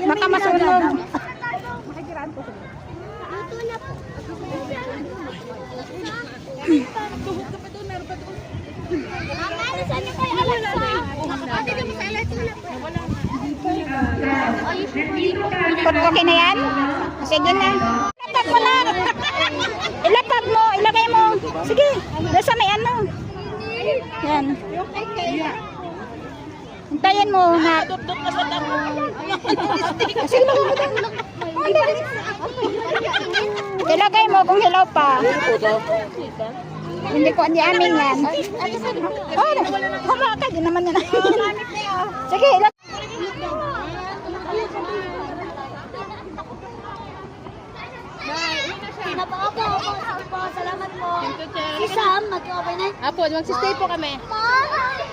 Baka masunog. Makikiraan po sila. Luto na po. Saan niyo kayo Alexa? Ate, di mo sa Alexa na po. Okay na yan? Sige na. Ilatag mo lang. Ilatag mo. Ilagay mo. Sige. Doon sa may ano. Yan. Hintayin mo na. Sige na. Ilagay mo kung hilaw pa. Hindi ko hindi amin yan. Oh, hawakan din naman yan. Sige, ilagay. Salamat po. Si Sam, mag-over na. Apo, magsistay po kami. Mama!